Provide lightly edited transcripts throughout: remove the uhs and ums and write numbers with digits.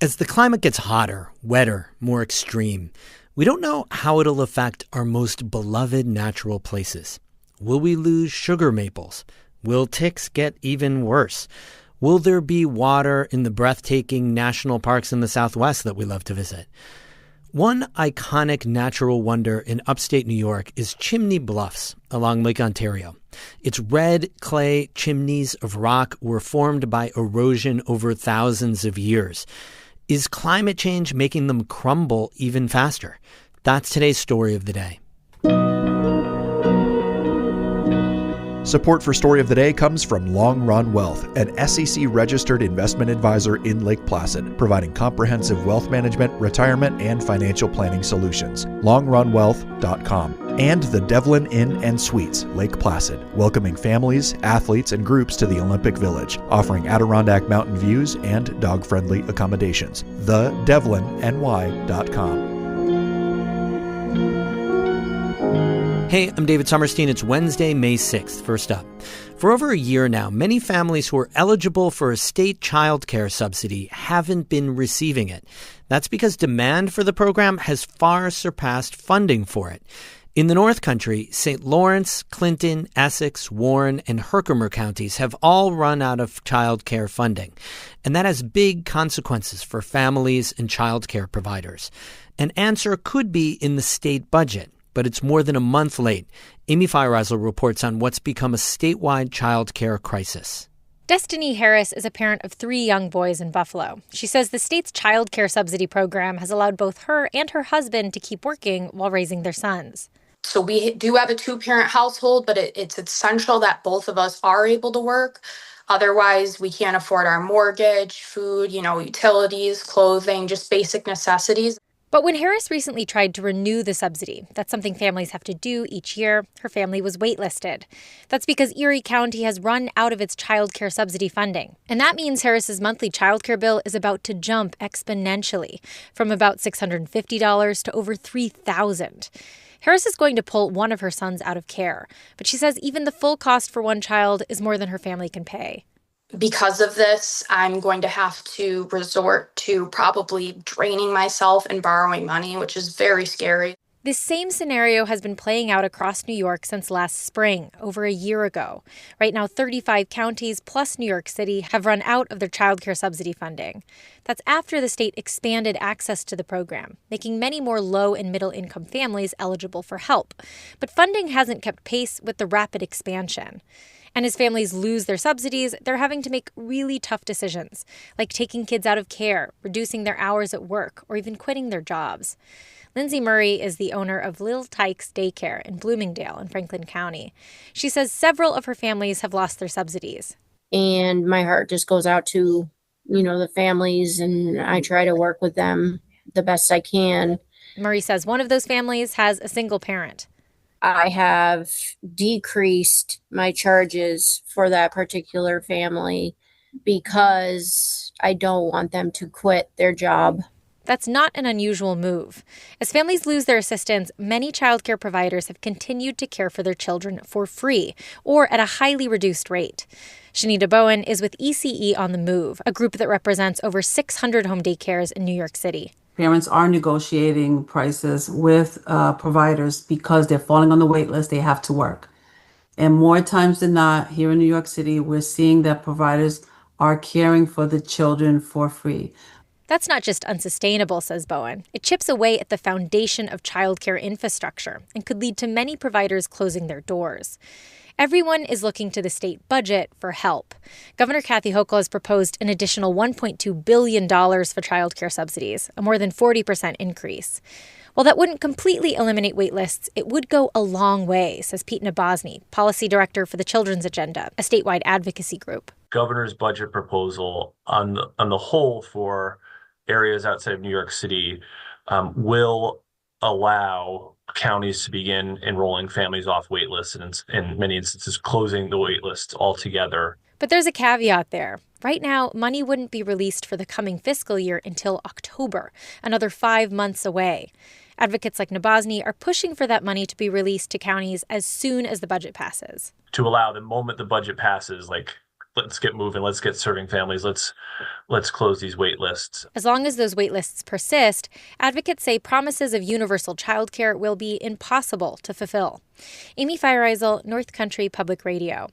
As the climate gets hotter, wetter, more extreme, we don't know how it'll affect our most beloved natural places. Will we lose sugar maples? Will ticks get even worse? Will there be water in the breathtaking national parks in the Southwest that we love to visit? One iconic natural wonder in upstate New York is Chimney Bluffs along Lake Ontario. Its red clay chimneys of rock were formed by erosion over thousands of years. Is climate change making them crumble even faster? That's today's story of the day. Support for Story of the Day comes from Long Run Wealth, an SEC-registered investment advisor in Lake Placid, providing comprehensive wealth management, retirement, and financial planning solutions. LongRunWealth.com. And the Devlin Inn and Suites, Lake Placid, welcoming families, athletes, and groups to the Olympic Village, offering Adirondack mountain views and dog-friendly accommodations. TheDevlinNY.com. Hey, I'm David Sommerstein. It's Wednesday, May 6th. First up, for over a year now, many families who are eligible for a state childcare subsidy haven't been receiving it. That's because demand for the program has far surpassed funding for it. In the North Country, St. Lawrence, Clinton, Essex, Warren, and Herkimer counties have all run out of childcare funding. And that has big consequences for families and childcare providers. An answer could be in the state budget, but it's more than a month late. Amy Feiereisel reports on what's become a statewide child care crisis. Destiny Harris is a parent of 3 young boys in Buffalo. She says the state's child care subsidy program has allowed both her and her husband to keep working while raising their sons. So we do have a 2-parent household, but it's essential that both of us are able to work. Otherwise, we can't afford our mortgage, food, utilities, clothing, just basic necessities. But when Harris recently tried to renew the subsidy, that's something families have to do each year, her family was waitlisted. That's because Erie County has run out of its child care subsidy funding. And that means Harris's monthly child care bill is about to jump exponentially, from about $650 to over $3,000. Harris is going to pull one of her sons out of care, but she says even the full cost for one child is more than her family can pay. Because of this, I'm going to have to resort to probably draining myself and borrowing money, which is very scary. This same scenario has been playing out across New York since last spring, over a year ago. Right now, 35 counties plus New York City have run out of their child care subsidy funding. That's after the state expanded access to the program, making many more low and middle income families eligible for help. But funding hasn't kept pace with the rapid expansion. And as families lose their subsidies, they're having to make really tough decisions, like taking kids out of care, reducing their hours at work, or even quitting their jobs. Lindsay Murray is the owner of Lil Tykes Daycare in Bloomingdale in Franklin County. She says several of her families have lost their subsidies. And my heart just goes out to, the families, and I try to work with them the best I can. Murray says one of those families has a single parent. I have decreased my charges for that particular family because I don't want them to quit their job. That's not an unusual move. As families lose their assistance, many childcare providers have continued to care for their children for free or at a highly reduced rate. Shanita Bowen is with ECE on the Move, a group that represents over 600 home daycares in New York City. Parents are negotiating prices with providers because they're falling on the wait list. They have to work. And more times than not, here in New York City, we're seeing that providers are caring for the children for free. That's not just unsustainable, says Bowen. It chips away at the foundation of childcare infrastructure and could lead to many providers closing their doors. Everyone is looking to the state budget for help. Governor Kathy Hochul has proposed an additional $1.2 billion for childcare subsidies, a more than 40% increase. While that wouldn't completely eliminate wait lists, it would go a long way, says Pete Nabosny, policy director for the Children's Agenda, a statewide advocacy group. Governor's budget proposal on the whole for areas outside of New York City will allow counties to begin enrolling families off wait lists and in many instances closing the wait list altogether. But there's a caveat there. Right now, money wouldn't be released for the coming fiscal year until October, another 5 months away. Advocates like Nabosny are pushing for that money to be released to counties as soon as the budget passes. To allow the moment the budget passes, let's get moving, let's get serving families, let's close these wait lists. As long as those wait lists persist, advocates say promises of universal childcare will be impossible to fulfill. Amy Feiereisel, North Country Public Radio.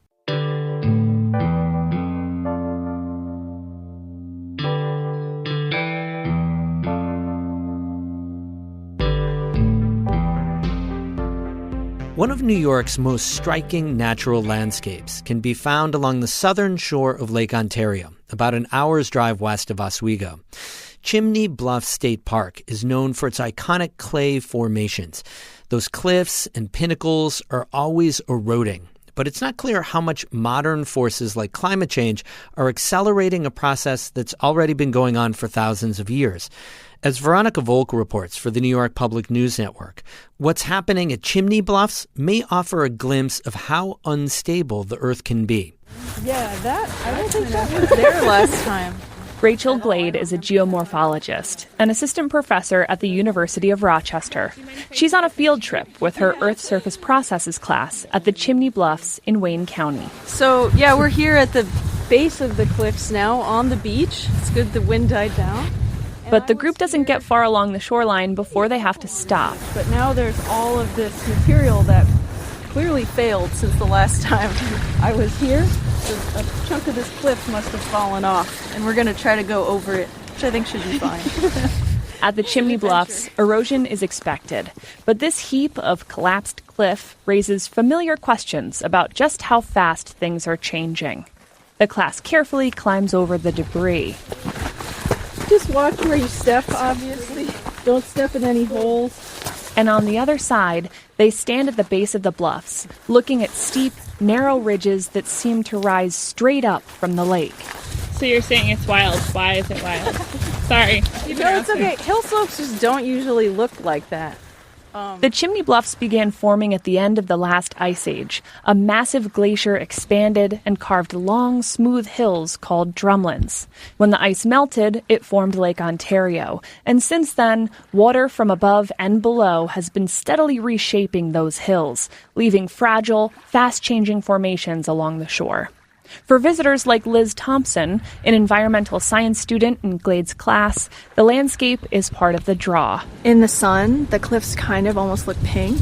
One of New York's most striking natural landscapes can be found along the southern shore of Lake Ontario, about an hour's drive west of Oswego. Chimney Bluffs State Park is known for its iconic clay formations. Those cliffs and pinnacles are always eroding, but it's not clear how much modern forces like climate change are accelerating a process that's already been going on for thousands of years. As Veronica Volk reports for the New York Public News Network, what's happening at Chimney Bluffs may offer a glimpse of how unstable the Earth can be. Yeah, I don't think that was there last time. Rachel Glade is a geomorphologist, an assistant professor at the University of Rochester. She's on a field trip with her Earth Surface Processes class at the Chimney Bluffs in Wayne County. So, yeah, we're here at the base of the cliffs now on the beach. It's good the wind died down. But the group doesn't get far along the shoreline before they have to stop. But now there's all of this material that clearly failed since the last time I was here. A chunk of this cliff must have fallen off, and we're going to try to go over it, which I think should be fine. At the Chimney Bluffs, erosion is expected. But this heap of collapsed cliff raises familiar questions about just how fast things are changing. The class carefully climbs over the debris. Just watch where you step, obviously. Don't step in any holes. And on the other side, they stand at the base of the bluffs, looking at steep, narrow ridges that seem to rise straight up from the lake. So you're saying it's wild. Why is it wild? Sorry. No, it's okay. Hill slopes just don't usually look like that. The Chimney Bluffs began forming at the end of the last ice age. A massive glacier expanded and carved long, smooth hills called drumlins. When the ice melted, it formed Lake Ontario. And since then, water from above and below has been steadily reshaping those hills, leaving fragile, fast-changing formations along the shore. For visitors like Liz Thompson, an environmental science student in Glade's class, the landscape is part of the draw. In the sun, the cliffs kind of almost look pink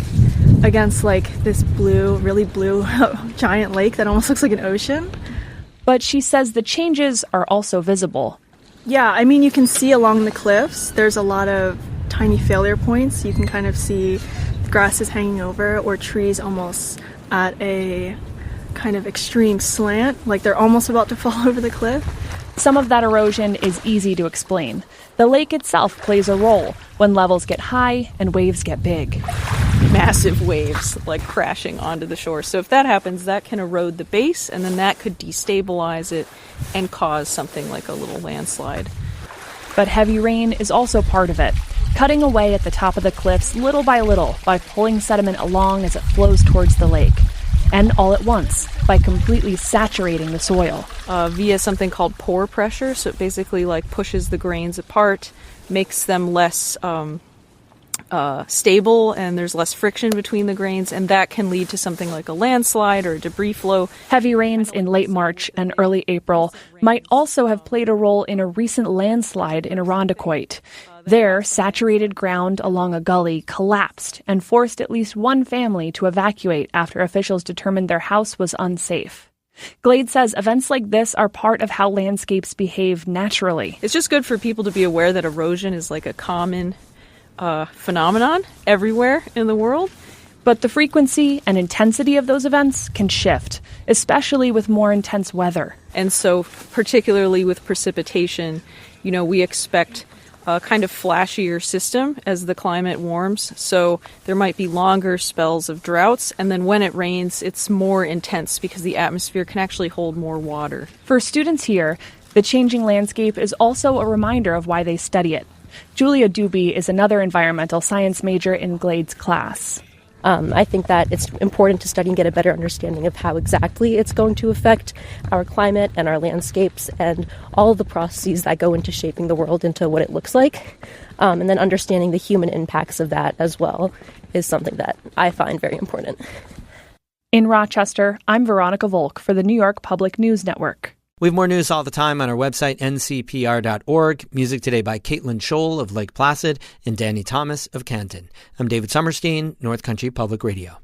against like this blue, really blue giant lake that almost looks like an ocean. But she says the changes are also visible. Yeah, I mean, you can see along the cliffs, there's a lot of tiny failure points. You can kind of see the grass is hanging over or trees almost at a kind of extreme slant, like they're almost about to fall over the cliff. Some of that erosion is easy to explain. The lake itself plays a role when levels get high and waves get big. Massive waves, like crashing onto the shore. So if that happens, that can erode the base, and then that could destabilize it and cause something like a little landslide. But heavy rain is also part of it, cutting away at the top of the cliffs little by pulling sediment along as it flows towards the lake. And all at once, by completely saturating the soil. Via something called pore pressure, so it basically like pushes the grains apart, makes them less stable, and there's less friction between the grains, and that can lead to something like a landslide or a debris flow. Heavy rains in late March and early April might also have played a role in a recent landslide in Irondequoit. There, saturated ground along a gully collapsed and forced at least one family to evacuate after officials determined their house was unsafe. Glade says events like this are part of how landscapes behave naturally. It's just good for people to be aware that erosion is like a common phenomenon everywhere in the world. But the frequency and intensity of those events can shift, especially with more intense weather. And so, particularly with precipitation, we expect a kind of flashier system as the climate warms. So there might be longer spells of droughts, and then when it rains, it's more intense because the atmosphere can actually hold more water. For students here, the changing landscape is also a reminder of why they study it. Julia Doobie is another environmental science major in Glade's class. I think that it's important to study and get a better understanding of how exactly it's going to affect our climate and our landscapes and all of the processes that go into shaping the world into what it looks like. And then understanding the human impacts of that as well is something that I find very important. In Rochester, I'm Veronica Volk for the New York Public News Network. We have more news all the time on our website, ncpr.org. Music today by Caitlin Scholl of Lake Placid and Danny Thomas of Canton. I'm David Summerstein, North Country Public Radio.